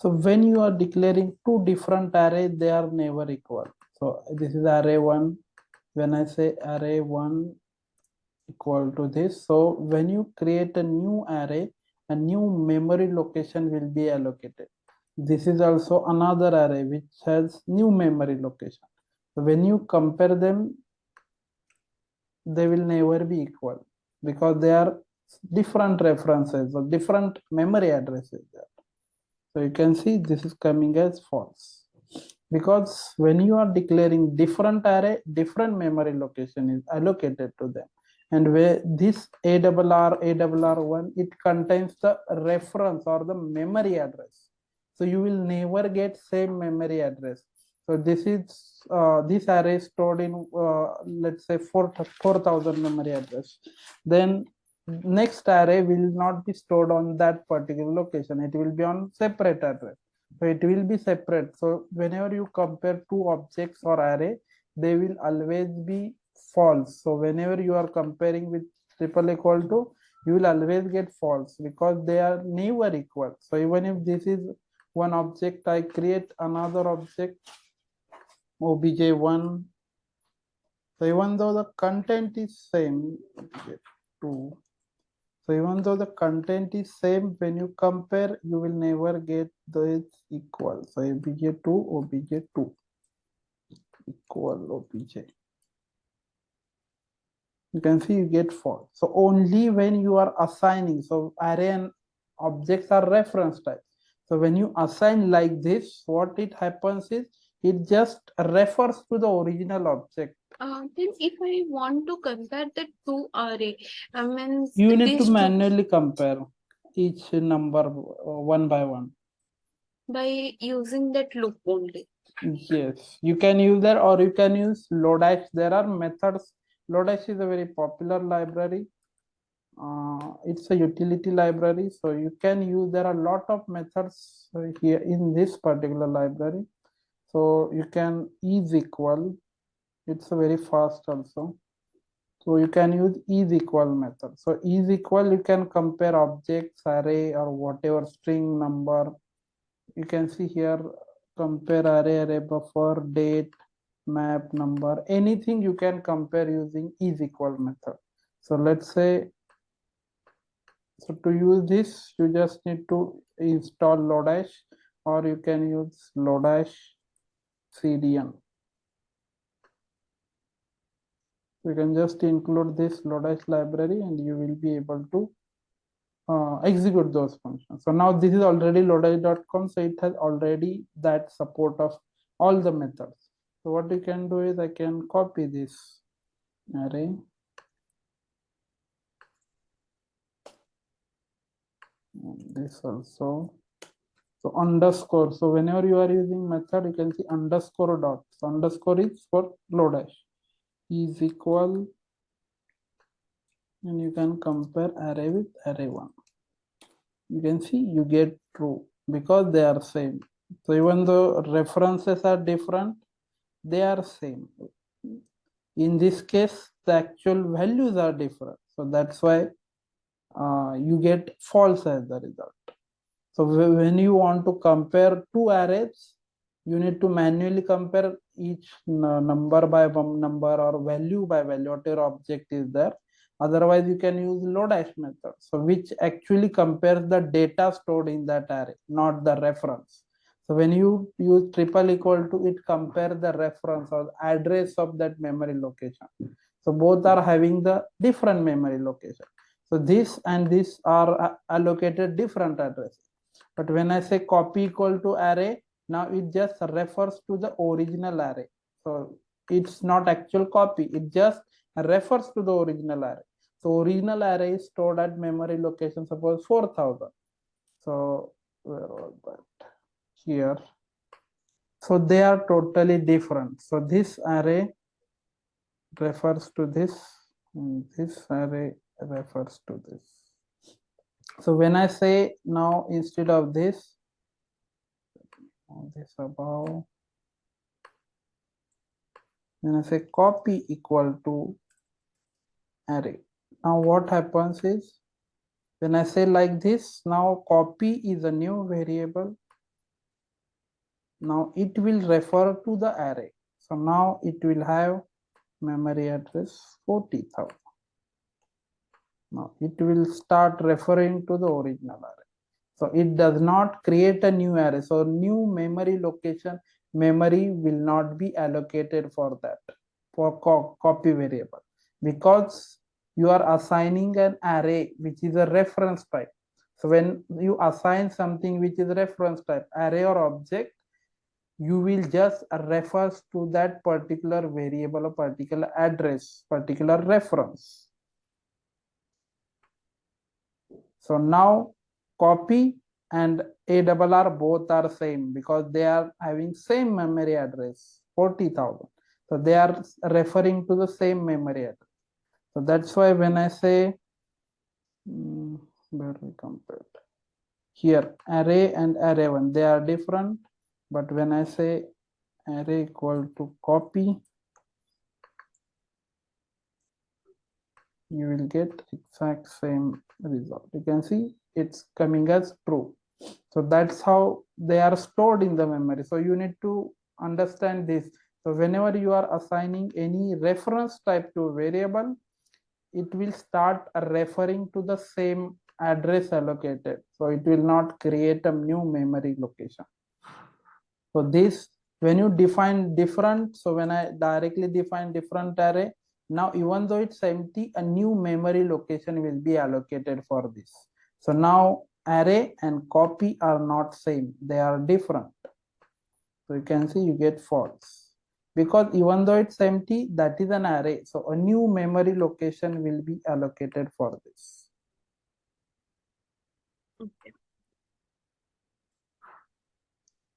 So when you are declaring two different arrays, they are never equal. So this is array 1. When I say array 1 equal to this, so when you create a new array, a new memory location will be allocated. This is also another array which has new memory location. So when you compare them, they will never be equal because they are different references or different memory addresses there. So you can see this is coming as false because when you are declaring different array, different memory location is allocated to them. And where this ARR1, it contains the reference or the memory address. So you will never get same memory address. So this is this array stored in let's say 4,000 memory address. Then next array will not be stored on that particular location. It will be on separate address. So it will be separate. So whenever you compare two objects or array, they will always be false. So whenever you are comparing with triple equal to, you will always get false because they are never equal. So even if this is one object, I create another object obj1. So even though the content is same, obj2. So even though the content is same, when you compare, you will never get those equal. So obj2 equal obj. You can see you get false. So only when you are assigning, so array and objects are reference type. So when you assign like this, what it happens is it just refers to the original object. Then if I want to compare the two array, means You need to these two manually compare each number one by one. by using that loop only. Yes, you can use that or you can use Lodash. There are methods. Lodash is a very popular library. It's a utility library, so you can use. There are a lot of methods here in this particular library. So you can is equal. It's a very fast also. So you can use is equal method. So is equal, you can compare objects, array, or whatever string number. You can see here compare array buffer, date, map, number, anything you can compare using is equal method. So let's say, so to use this, you just need to install Lodash or you can use Lodash CDN. You can just include this Lodash library and you will be able to execute those functions. So now this is already lodash.com, so it has already that support of all the methods. So what you can do is I can copy this array. And this also. So underscore. So whenever you are using method, you can see underscore dot. So underscore is for Lodash. Is equal, and you can compare array with array1. You can see you get true because they are same. So even though references are different, they are same. In this case, the actual values are different. So that's why you get false as the result. So when you want to compare two arrays, you need to manually compare each number by number or value by value, whatever object is there. Otherwise, you can use Lodash method, so which actually compares the data stored in that array, not the reference. So when you use triple equal to, it compare the reference or address of that memory location. So both are having the different memory location. So this and this are allocated different addresses. But when I say copy equal to array, now it just refers to the original array. So it's not actual copy, it just refers to the original array. So original array is stored at memory location, suppose 4,000. So where was that? Here. So they are totally different. So this array refers to this, and this array refers to this. So when I say now instead of this above, when I say copy equal to array, now what happens is when I say like this, now copy is a new variable Now it will refer to the array. So now it will have memory address 40,000. Now it will start referring to the original array. So it does not create a new array. So new memory location, memory will not be allocated for that, for copy variable, because you are assigning an array which is a reference type. So when you assign something which is reference type, array or object, you will just refers to that particular variable or particular address, particular reference. So now copy and ARR both are same because they are having same memory address 40,000. So they are referring to the same memory address. So that's why when I say where we compare here array and array1, they are different, but when I say array equal to copy, you will get exact same result. You can see it's coming as true. So that's how they are stored in the memory. So you need to understand this. So whenever you are assigning any reference type to a variable, it will start referring to the same address allocated. So it will not create a new memory location. So this, when you define different, so when I directly define different array, now even though it's empty, a new memory location will be allocated for this. So now array and copy are not same, they are different. So you can see you get false, because even though it's empty, that is an array. So a new memory location will be allocated for this. Okay.